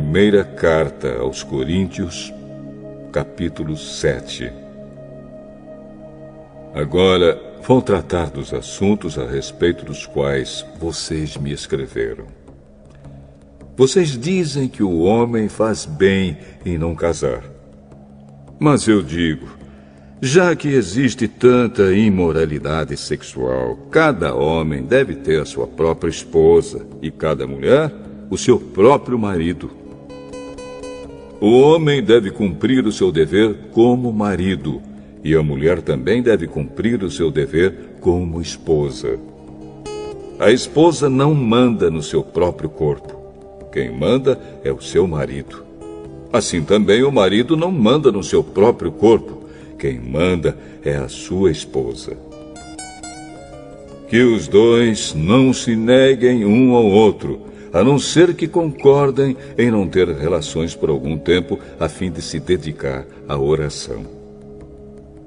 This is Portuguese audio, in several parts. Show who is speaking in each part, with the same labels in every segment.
Speaker 1: Primeira carta aos Coríntios, capítulo 7. Agora vou tratar dos assuntos a respeito dos quais vocês me escreveram. Vocês dizem que o homem faz bem em não casar. Mas eu digo, já que existe tanta imoralidade sexual, cada homem deve ter a sua própria esposa e cada mulher o seu próprio marido. O homem deve cumprir o seu dever como marido, e a mulher também deve cumprir o seu dever como esposa. A esposa não manda no seu próprio corpo. Quem manda é o seu marido. Assim também o marido não manda no seu próprio corpo. Quem manda é a sua esposa. Que os dois não se neguem um ao outro, a não ser que concordem em não ter relações por algum tempo, a fim de se dedicar à oração.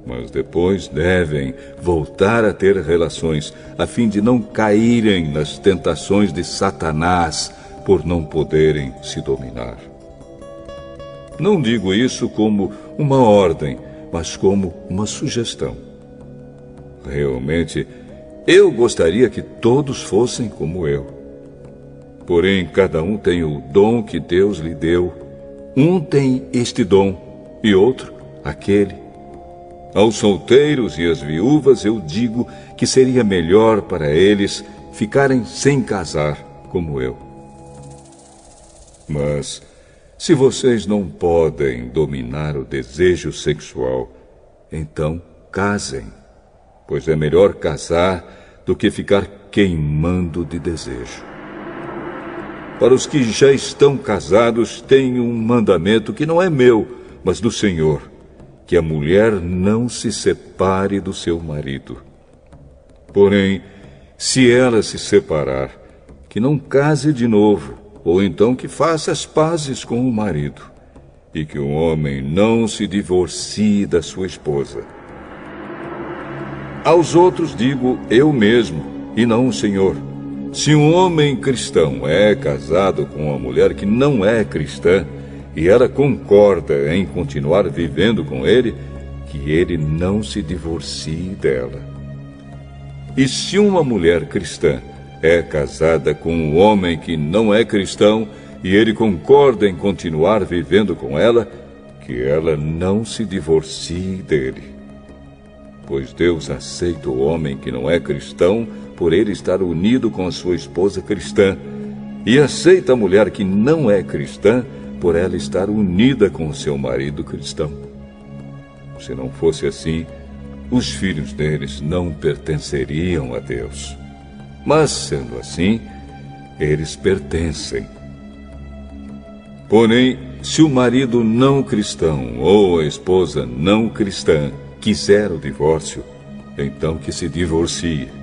Speaker 1: Mas depois devem voltar a ter relações, a fim de não caírem nas tentações de Satanás, por não poderem se dominar. Não digo isso como uma ordem, mas como uma sugestão. Realmente, eu gostaria que todos fossem como eu. Porém, cada um tem o dom que Deus lhe deu. Um tem este dom e outro aquele. Aos solteiros e às viúvas eu digo que seria melhor para eles ficarem sem casar, como eu. Mas, se vocês não podem dominar o desejo sexual, então casem, pois é melhor casar do que ficar queimando de desejo. Para os que já estão casados, tenho um mandamento que não é meu, mas do Senhor, que a mulher não se separe do seu marido. Porém, se ela se separar, que não case de novo, ou então que faça as pazes com o marido, e que o homem não se divorcie da sua esposa. Aos outros digo eu mesmo, e não o Senhor. Se um homem cristão é casado com uma mulher que não é cristã, e ela concorda em continuar vivendo com ele, que ele não se divorcie dela. E se uma mulher cristã é casada com um homem que não é cristão, e ele concorda em continuar vivendo com ela, que ela não se divorcie dele. Pois Deus aceita o homem que não é cristão por ele estar unido com a sua esposa cristã, e aceita a mulher que não é cristã por ela estar unida com o seu marido cristão. Se não fosse assim, os filhos deles não pertenceriam a Deus. Mas, sendo assim, eles pertencem. Porém, se o marido não cristão ou a esposa não cristã quiser o divórcio, então que se divorcie.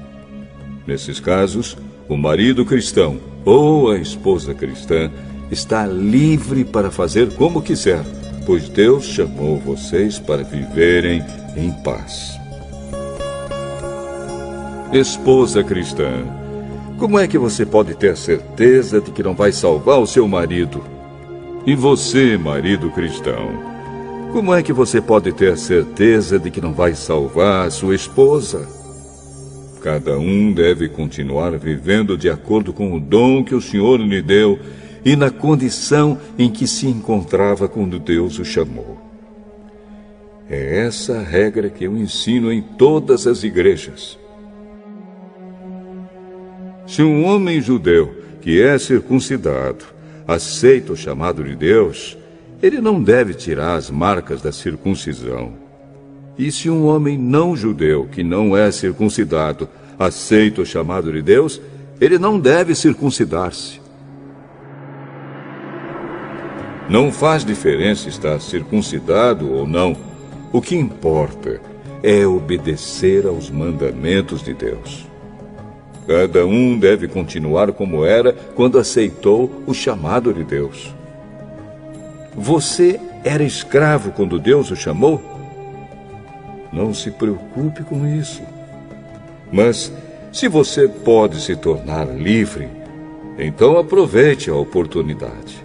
Speaker 1: Nesses casos, o marido cristão ou a esposa cristã está livre para fazer como quiser, pois Deus chamou vocês para viverem em paz. Esposa cristã, como é que você pode ter certeza de que não vai salvar o seu marido? E você, marido cristão, como é que você pode ter certeza de que não vai salvar a sua esposa? Cada um deve continuar vivendo de acordo com o dom que o Senhor lhe deu e na condição em que se encontrava quando Deus o chamou. É essa a regra que eu ensino em todas as igrejas. Se um homem judeu que é circuncidado aceita o chamado de Deus, ele não deve tirar as marcas da circuncisão. E se um homem não judeu que não é circuncidado aceita o chamado de Deus, ele não deve circuncidar-se. Não faz diferença estar circuncidado ou não. O que importa é obedecer aos mandamentos de Deus. Cada um deve continuar como era quando aceitou o chamado de Deus. Você era escravo quando Deus o chamou? Não se preocupe com isso. Mas, se você pode se tornar livre, então aproveite a oportunidade.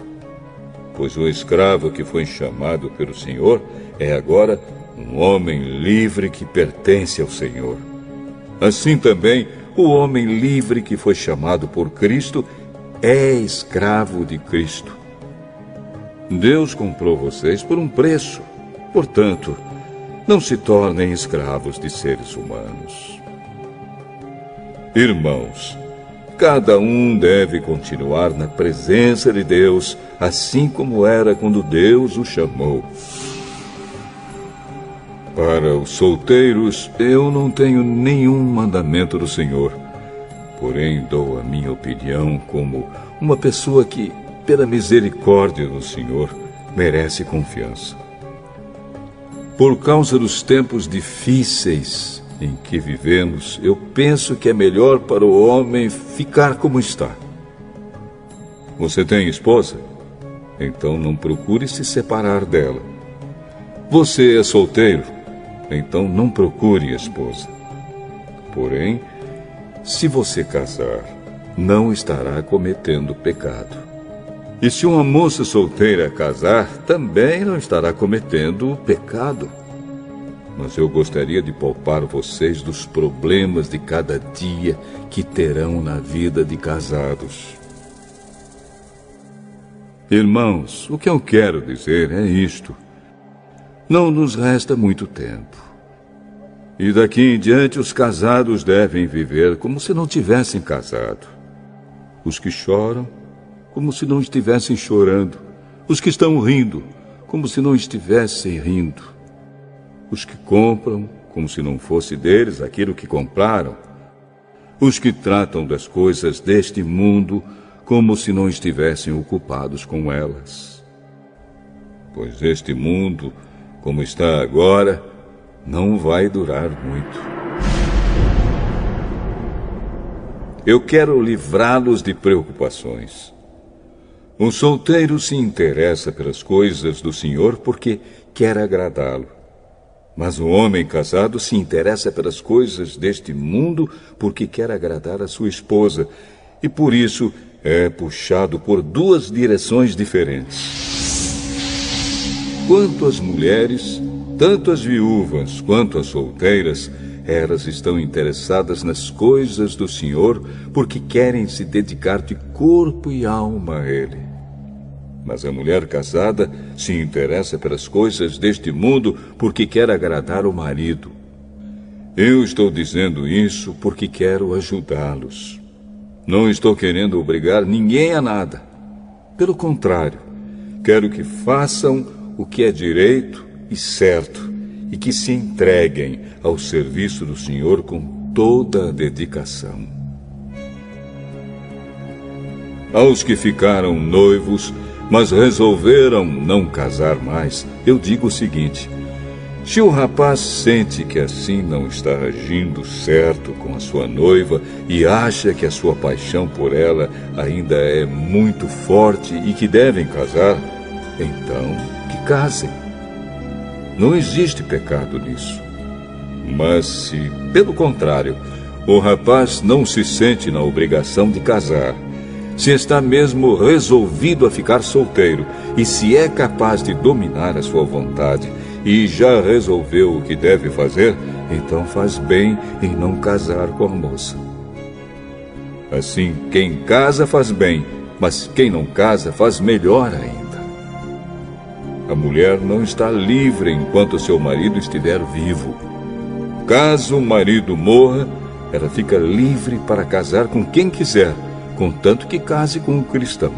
Speaker 1: pois o escravo que foi chamado pelo Senhor é agora um homem livre que pertence ao Senhor. Assim também, o homem livre que foi chamado por Cristo é escravo de Cristo. Deus comprou vocês por um preço. Portanto, não se tornem escravos de seres humanos. Irmãos, cada um deve continuar na presença de Deus, assim como era quando Deus o chamou. Para os solteiros, eu não tenho nenhum mandamento do Senhor. Porém, dou a minha opinião como uma pessoa que, pela misericórdia do Senhor, merece confiança. Por causa dos tempos difíceis em que vivemos, eu penso que é melhor para o homem ficar como está. Você tem esposa? Então não procure se separar dela. Você é solteiro? Então não procure esposa. Porém, se você casar, não estará cometendo pecado. E se uma moça solteira casar, também não estará cometendo pecado. Mas eu gostaria de poupar vocês dos problemas de cada dia que terão na vida de casados. Irmãos, o que eu quero dizer é isto. Não nos resta muito tempo. E daqui em diante os casados devem viver como se não tivessem casado. Os que choram, como se não estivessem chorando. Os que estão rindo, como se não estivessem rindo. Os que compram, como se não fosse deles aquilo que compraram. Os que tratam das coisas deste mundo, como se não estivessem ocupados com elas. Pois este mundo, como está agora, não vai durar muito. Eu quero livrá-los de preocupações. O solteiro se interessa pelas coisas do Senhor porque quer agradá-lo. Mas o homem casado se interessa pelas coisas deste mundo porque quer agradar a sua esposa e por isso é puxado por duas direções diferentes. Quanto às mulheres, tanto as viúvas quanto as solteiras, elas estão interessadas nas coisas do Senhor porque querem se dedicar de corpo e alma a Ele. Mas a mulher casada se interessa pelas coisas deste mundo porque quer agradar o marido. Eu estou dizendo isso porque quero ajudá-los. Não estou querendo obrigar ninguém a nada. Pelo contrário, quero que façam o que é direito e certo e que se entreguem ao serviço do Senhor com toda a dedicação. Aos que ficaram noivos, mas resolveram não casar mais, eu digo o seguinte: se o rapaz sente que assim não está agindo certo com a sua noiva e acha que a sua paixão por ela ainda é muito forte e que devem casar, então que casem. Não existe pecado nisso. Mas se, pelo contrário, o rapaz não se sente na obrigação de casar, se está mesmo resolvido a ficar solteiro e se é capaz de dominar a sua vontade e já resolveu o que deve fazer, então faz bem em não casar com a moça. Assim, quem casa faz bem, mas quem não casa faz melhor ainda. A mulher não está livre enquanto seu marido estiver vivo. Caso o marido morra, ela fica livre para casar com quem quiser, contanto que case com um cristão.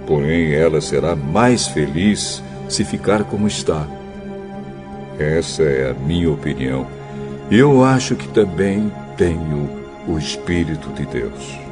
Speaker 1: Porém, ela será mais feliz se ficar como está. Essa é a minha opinião. Eu acho que também tenho o Espírito de Deus.